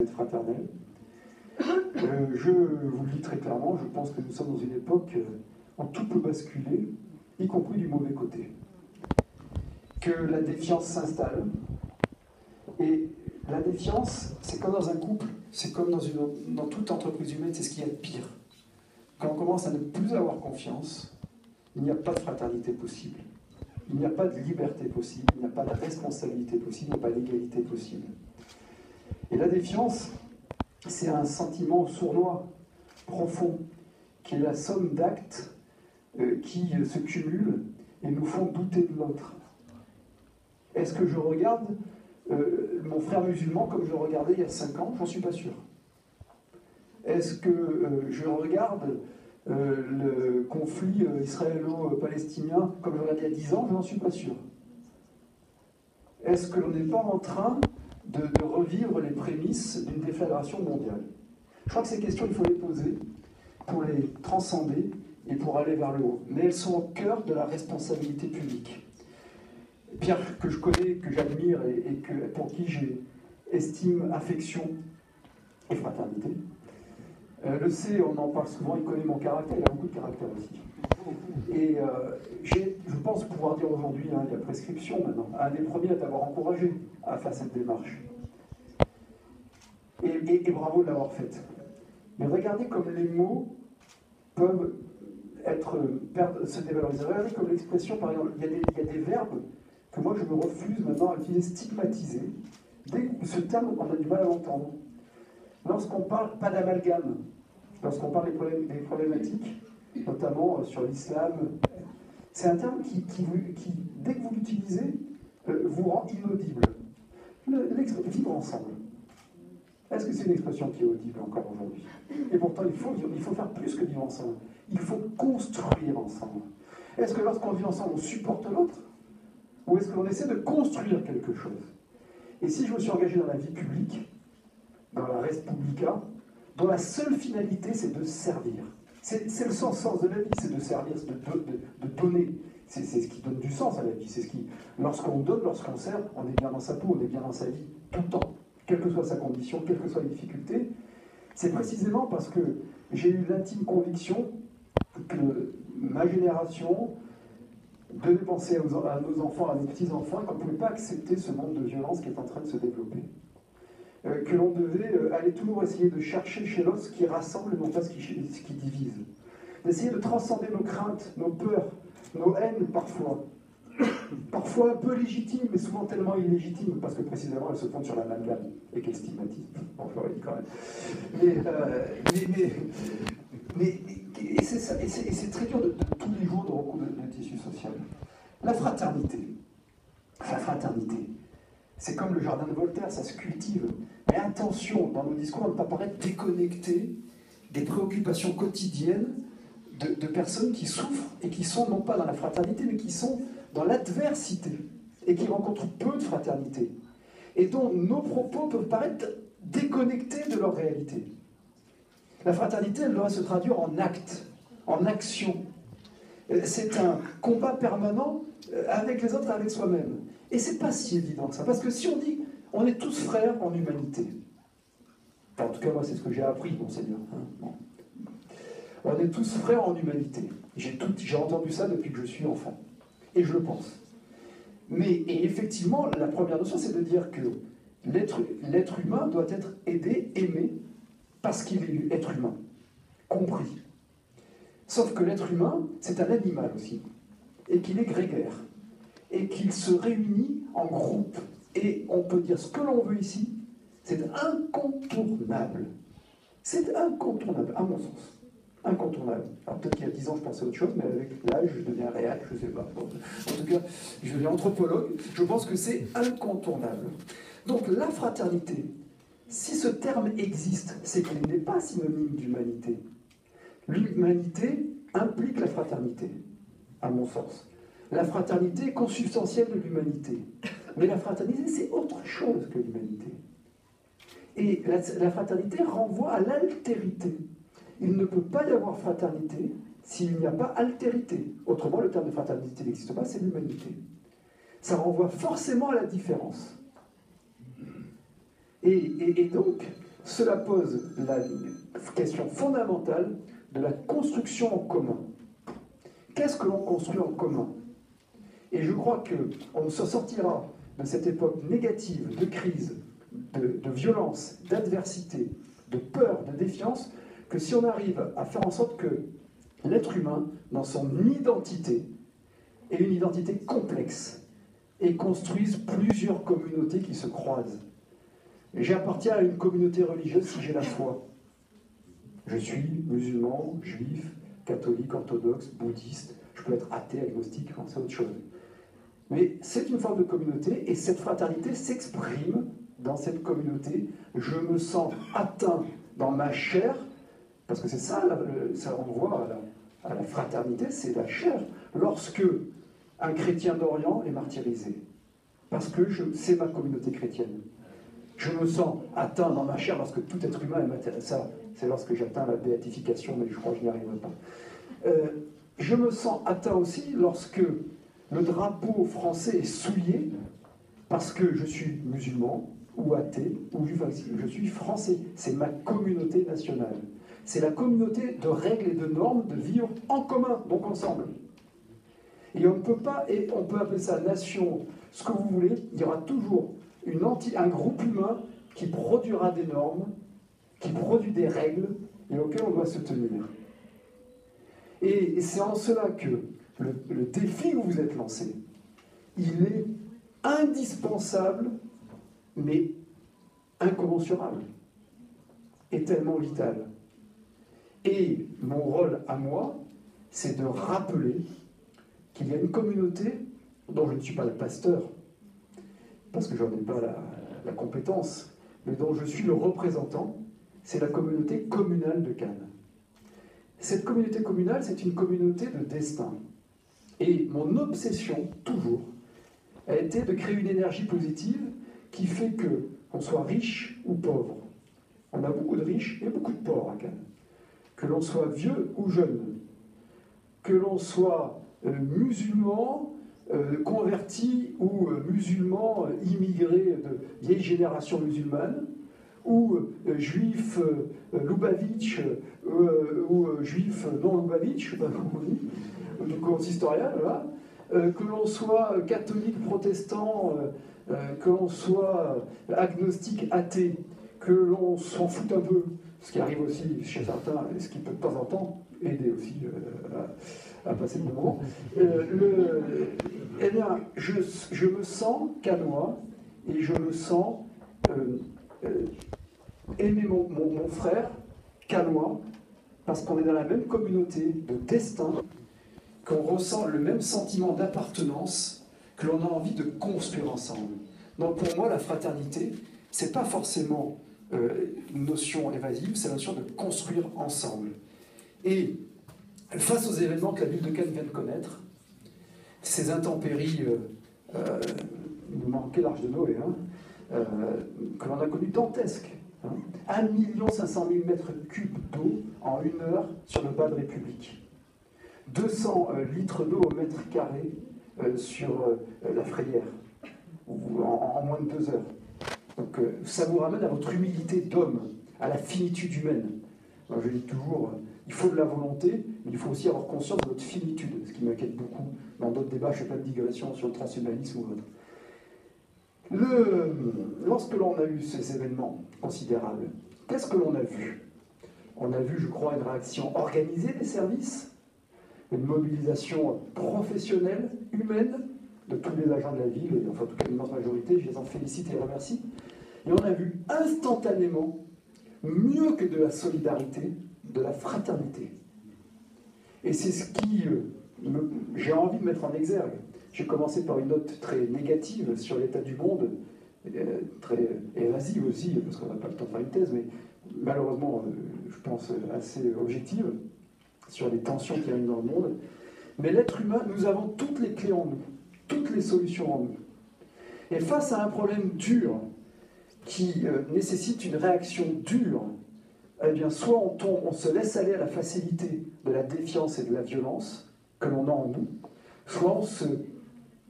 fraternelle. Je vous le dis très clairement, je pense que nous sommes dans une époque où tout peut basculer, y compris du mauvais côté. Que la défiance s'installe. Et la défiance, c'est comme dans un couple, c'est comme dans toute entreprise humaine, c'est ce qu'il y a de pire. Quand on commence à ne plus avoir confiance, il n'y a pas de fraternité possible. Il n'y a pas de liberté possible, il n'y a pas de responsabilité possible, il n'y a pas d'égalité possible. Et la défiance, c'est un sentiment sournois, profond, qui est la somme d'actes qui se cumulent et nous font douter de l'autre. Est-ce que je regarde mon frère musulman comme je le regardais il y a 5 ans? J'en suis pas sûr. Est-ce que je regarde le conflit israélo-palestinien comme je le regardais il y a 10 ans? Je n'en suis pas sûr. Est-ce que l'on n'est pas en train de revivre les prémices d'une déflagration mondiale? Je crois que ces questions, il faut les poser pour les transcender et pour aller vers le haut. Mais elles sont au cœur de la responsabilité publique. Pierre, que je connais, que j'admire et pour qui j'ai estime, affection et fraternité, le sait, on en parle souvent, il connaît mon caractère, il a beaucoup de caractère aussi. Et je pense pouvoir dire aujourd'hui, il y a prescription maintenant, un des premiers à t'avoir encouragé à faire cette démarche. Et bravo de l'avoir faite. Mais regardez comme les mots peuvent se dévaloriser. Regardez comme l'expression, par exemple, il y a des verbes que moi je me refuse maintenant à utiliser, stigmatiser. Dès que ce terme, on a du mal à l'entendre. Lorsqu'on parle pas d'amalgame, lorsqu'on parle des problématiques, notamment sur l'islam, c'est un terme qui, dès que vous l'utilisez, vous rend inaudible. Vivre ensemble. Est-ce que c'est une expression qui est audible encore aujourd'hui? Et pourtant, il faut faire plus que vivre ensemble. Il faut construire ensemble. Est-ce que lorsqu'on vit ensemble, on supporte l'autre? Ou est-ce qu'on essaie de construire quelque chose? Et si je me suis engagé dans la vie publique, dans la res publica, dont la seule finalité, c'est de servir. C'est le sens de la vie, c'est de servir, c'est de donner. C'est ce qui donne du sens à la vie. C'est ce qui, lorsqu'on donne, lorsqu'on sert, on est bien dans sa peau, on est bien dans sa vie, tout le temps. Quelle que soit sa condition, quelles que soient les difficultés. C'est précisément parce que j'ai eu l'intime conviction que ma génération devait penser à nos enfants, à nos petits-enfants, et qu'on ne pouvait pas accepter ce monde de violence qui est en train de se développer. Que l'on devait aller toujours essayer de chercher chez l'autre ce qui rassemble, non pas ce qui divise. D'essayer de transcender nos craintes, nos peurs, nos haines parfois. Parfois un peu légitimes, mais souvent tellement illégitimes, parce que précisément elles se fondent sur l'amalgame et qu'elles stigmatisent. Bon, je l'aurais dit quand même. Et c'est très dur de tous les jours de recoudre le tissu social. La fraternité, c'est comme le jardin de Voltaire, ça se cultive. Mais attention, dans nos discours, à ne pas paraître déconnecté des préoccupations quotidiennes de personnes qui souffrent et qui sont non pas dans la fraternité, mais qui sont dans l'adversité et qui rencontrent peu de fraternité et dont nos propos peuvent paraître déconnectés de leur réalité. La fraternité, elle doit se traduire en actes, en action. C'est un combat permanent avec les autres et avec soi-même. Et c'est pas si évident que ça, parce que si on dit on est tous frères en humanité, enfin, en tout cas moi c'est ce que j'ai appris, monseigneur. Bon. On est tous frères en humanité. J'ai entendu ça depuis que je suis enfant. Et je le pense. Et effectivement, la première notion, c'est de dire que l'être humain doit être aidé, aimé, parce qu'il est être humain, compris. Sauf que l'être humain, c'est un animal aussi, et qu'il est grégaire, et qu'il se réunit en groupe. Et on peut dire ce que l'on veut ici, c'est incontournable. C'est incontournable, à mon sens. Incontournable. Alors peut-être qu'il y a 10 ans, je pensais à autre chose, mais avec l'âge, je deviens réel, je ne sais pas. Bon, en tout cas, je deviens anthropologue. Je pense que c'est incontournable. Donc la fraternité, si ce terme existe, c'est qu'il n'est pas synonyme d'humanité. L'humanité implique la fraternité, à mon sens. La fraternité est consubstantielle de l'humanité. Mais la fraternité, c'est autre chose que l'humanité. Et la fraternité renvoie à l'altérité. Il ne peut pas y avoir fraternité s'il n'y a pas altérité. Autrement, le terme de fraternité n'existe pas, c'est l'humanité. Ça renvoie forcément à la différence. Et donc, cela pose la question fondamentale de la construction en commun. Qu'est-ce que l'on construit en commun? Et je crois qu'on ne se sortira de cette époque négative, de crise, de violence, d'adversité, de peur, de défiance, que si on arrive à faire en sorte que l'être humain, dans son identité, ait une identité complexe et construise plusieurs communautés qui se croisent. J'appartiens à une communauté religieuse si j'ai la foi. Je suis musulman, juif, catholique, orthodoxe, bouddhiste, je peux être athée, agnostique, c'est autre chose. Mais c'est une forme de communauté et cette fraternité s'exprime dans cette communauté. Je me sens atteint dans ma chair, parce que c'est ça, ça on voit à la fraternité, c'est la chair. Lorsque un chrétien d'Orient est martyrisé, parce que c'est ma communauté chrétienne. Je me sens atteint dans ma chair lorsque tout être humain est matériel. Ça, c'est lorsque j'atteins la béatification, mais je crois que je n'y arriverai pas. Je me sens atteint aussi lorsque le drapeau français est souillé parce que je suis musulman ou athée ou je suis français. C'est ma communauté nationale. C'est la communauté de règles et de normes de vivre en commun, donc ensemble. Et on ne peut pas, et on peut appeler ça nation, ce que vous voulez, il y aura toujours un groupe humain qui produira des normes, qui produit des règles et auxquelles on doit se tenir. Et c'est en cela que le défi que vous êtes lancé, il est indispensable, mais incommensurable, et tellement vital. Et mon rôle à moi, c'est de rappeler qu'il y a une communauté dont je ne suis pas le pasteur, parce que je n'en ai pas la compétence, mais dont je suis le représentant, c'est la communauté communale de Cannes. Cette communauté communale, c'est une communauté de destin. Et mon obsession, toujours, a été de créer une énergie positive qui fait qu'on soit riche ou pauvre. On a beaucoup de riches et beaucoup de pauvres à Cannes. Que l'on soit vieux ou jeune, que l'on soit musulman, converti ou musulman immigré de vieille génération musulmane, ou juif Lubavitch, ou juif non Lubavitch, je ne sais pas comment on dit, du consistorial, voilà. Que l'on soit catholique, protestant, que l'on soit agnostique, athée, que l'on s'en foute un peu, ce qui arrive aussi chez certains, et ce qui peut de temps en temps aider aussi à passer le moment. Eh bien, je me sens cannois et je me sens aimer mon frère cannois parce qu'on est dans la même communauté de destin, qu'on ressent le même sentiment d'appartenance, que l'on a envie de construire ensemble. Donc pour moi, la fraternité, c'est pas forcément une notion évasive, c'est la notion de construire ensemble. Et face aux événements que la ville de Cannes vient de connaître, ces intempéries, il nous manquait l'Arche de Noé, que l'on a connu dantesques. 1 500 000 mètres cubes d'eau en 1 heure sur le bas de République. 200 litres d'eau au mètre carré sur la Frayère, en moins de 2 heures. Donc ça vous ramène à votre humilité d'homme, à la finitude humaine. Alors, je dis toujours, il faut de la volonté, mais il faut aussi avoir conscience de votre finitude, ce qui m'inquiète beaucoup. Dans d'autres débats, je ne fais pas de digression sur le transhumanisme ou autre. Lorsque l'on a eu ces événements considérables, qu'est-ce que l'on a vu? On a vu, je crois, une réaction organisée des services, une mobilisation professionnelle, humaine, de tous les agents de la ville, et enfin en tout cas l'immense majorité, je les en félicite et remercie. Et on a vu instantanément, mieux que de la solidarité, de la fraternité. Et c'est ce qui j'ai envie de mettre en exergue. J'ai commencé par une note très négative sur l'état du monde, très évasive aussi, parce qu'on n'a pas le temps de faire une thèse, mais malheureusement, je pense, assez objective, sur les tensions qui arrivent dans le monde. Mais l'être humain, nous avons toutes les clés en nous, toutes les solutions en nous. Et face à un problème dur, qui nécessite une réaction dure, eh bien, soit on se laisse aller à la facilité de la défiance et de la violence que l'on a en nous, soit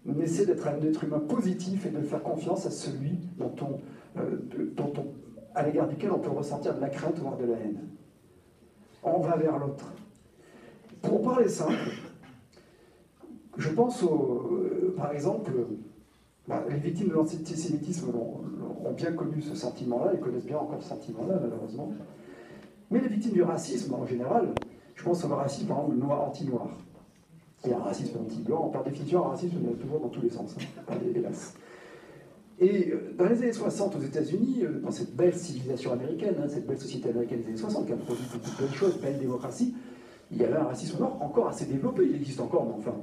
on essaie d'être un être humain positif et de faire confiance à celui dont à l'égard duquel on peut ressentir de la crainte, voire de la haine. On va vers l'autre. Pour parler simple, je pense par exemple, les victimes de l'antisémitisme ont bien connu ce sentiment-là, ils connaissent bien encore ce sentiment-là, malheureusement. Mais les victimes du racisme, en général, je pense au racisme, par exemple, noir, anti-noir. Il y a un racisme anti-blanc, par définition, un racisme, il y en a toujours dans tous les sens, hein, hélas. Et dans les années 60 aux États-Unis, dans cette belle civilisation américaine, hein, cette belle société américaine des années 60, qui a produit beaucoup de belles choses, belle démocratie, il y avait un racisme noir encore assez développé, il existe encore, mais enfin,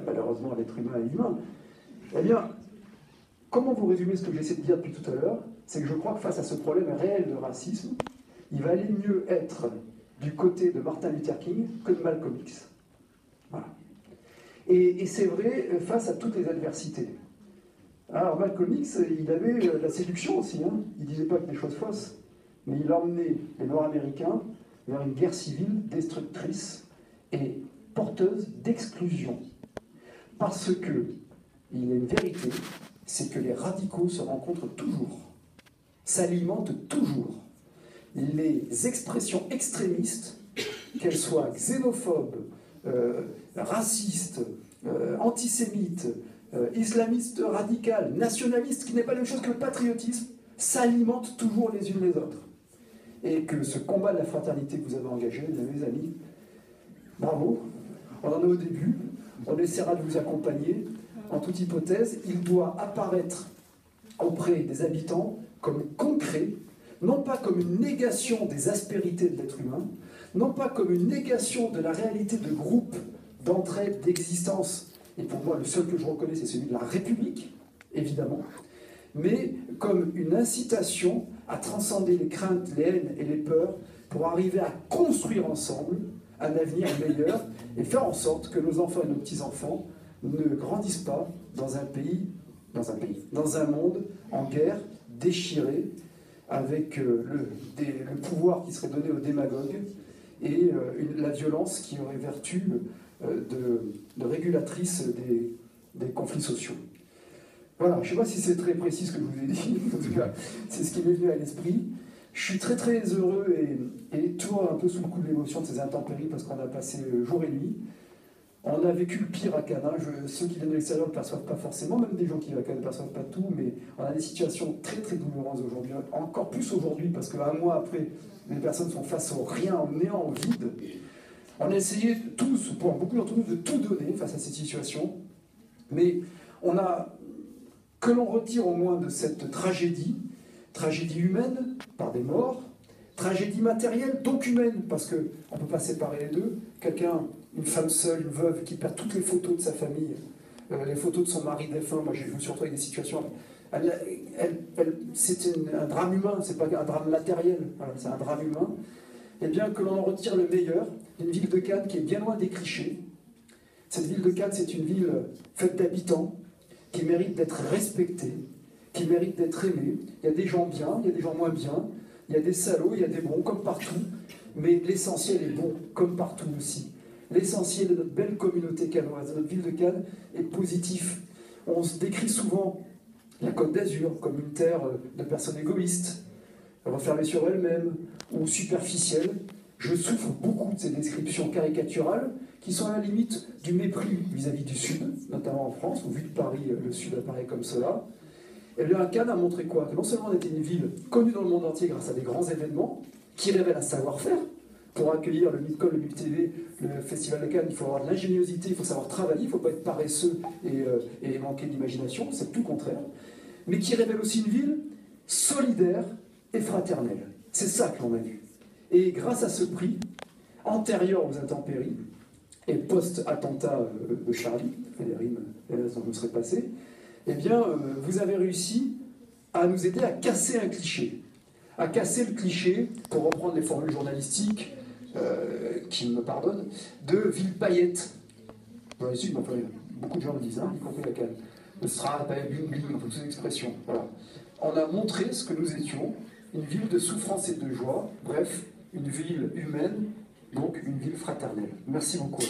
malheureusement, l'être humain est humain. Eh bien, comment vous résumez ce que j'essaie de dire depuis tout à l'heure? C'est que je crois que face à ce problème réel de racisme, il va aller mieux être du côté de Martin Luther King que de Malcolm X. Voilà. Et c'est vrai face à toutes les adversités. Alors Malcolm X, il avait la séduction aussi, hein. Il ne disait pas que des choses fausses, mais il emmenait les Noirs américains vers une guerre civile destructrice et porteuse d'exclusion. Parce que, il y a une vérité, c'est que les radicaux se rencontrent toujours, s'alimentent toujours. Les expressions extrémistes, qu'elles soient xénophobes, racistes, antisémites, islamistes radicales, nationalistes, qui n'est pas la même chose que le patriotisme, s'alimentent toujours les unes les autres. Et que ce combat de la fraternité que vous avez engagé, mes amis, bravo, on en est au début, on essaiera de vous accompagner. En toute hypothèse, il doit apparaître auprès des habitants comme concret, non pas comme une négation des aspérités de l'être humain, non pas comme une négation de la réalité de groupe, d'entraide, d'existence, et pour moi le seul que je reconnais c'est celui de la République, évidemment, mais comme une incitation à transcender les craintes, les haines et les peurs pour arriver à construire ensemble un avenir meilleur et faire en sorte que nos enfants et nos petits-enfants ne grandissent pas dans un monde en guerre, déchiré, avec le pouvoir qui serait donné aux démagogues et la violence qui aurait vertu de régulatrice des conflits sociaux. Voilà, je ne sais pas si c'est très précis ce que je vous ai dit, en tout cas, c'est ce qui m'est venu à l'esprit. Je suis très très heureux et toujours un peu sous le coup de l'émotion de ces intempéries parce qu'on a passé jour et nuit. On a vécu le pire à Cannes. Ceux qui viennent de l'extérieur ne perçoivent pas forcément, même des gens qui vivent à Cannes ne perçoivent pas tout, mais on a des situations très très douloureuses aujourd'hui, encore plus aujourd'hui parce qu'un mois après, les personnes sont face au rien, au néant, au vide. On a essayé tous, pour beaucoup d'entre nous, de tout donner face à cette situation, mais on a, que l'on retire au moins de cette tragédie humaine, par des morts, tragédie matérielle, donc humaine, parce qu'on ne peut pas séparer les deux. Quelqu'un, une femme seule, une veuve, qui perd toutes les photos de sa famille, les photos de son mari défunt, moi je me suis retrouvé avec des situations... c'est un drame humain, c'est pas un drame matériel, voilà, c'est un drame humain. Et bien que l'on en retire le meilleur, d'une ville de Cannes qui est bien loin des clichés. Cette ville de Cannes, c'est une ville faite d'habitants, qui mérite d'être respectée, qui mérite d'être aimée. Il y a des gens bien, il y a des gens moins bien, il y a des salauds, il y a des bons, comme partout, mais l'essentiel est bon, comme partout aussi. L'essentiel de notre belle communauté cannoise, de notre ville de Cannes, est positif. On se décrit souvent la Côte d'Azur comme une terre de personnes égoïstes, refermées sur elles-mêmes, ou superficielles. Je souffre beaucoup de ces descriptions caricaturales qui sont à la limite du mépris vis-à-vis du Sud, notamment en France, où vu de Paris, le Sud apparaît comme cela. Et bien, Cannes a montré quoi? Que non seulement on était une ville connue dans le monde entier grâce à des grands événements, qui révèlent un savoir-faire. Pour accueillir le MIPCOM, le MIPTV, le Festival de Cannes, il faut avoir de l'ingéniosité, il faut savoir travailler, il ne faut pas être paresseux et manquer d'imagination, c'est tout le contraire. Mais qui révèle aussi une ville solidaire et fraternelle. C'est ça que l'on a vu. Et grâce à ce prix, antérieur aux intempéries, et post-attentat de Charlie, les rimes dont je me serais passé, eh bien, vous avez réussi à nous aider à casser un cliché. À casser le cliché, pour reprendre les formules journalistiques, qui me pardonnent, de ville paillette. Dans les Sud, beaucoup de gens le disent, hein, y compris la Cannes. Le Strat, bling bling, toutes ces expressions. Voilà. On a montré ce que nous étions, une ville de souffrance et de joie, bref, une ville humaine, donc une ville fraternelle. Merci beaucoup.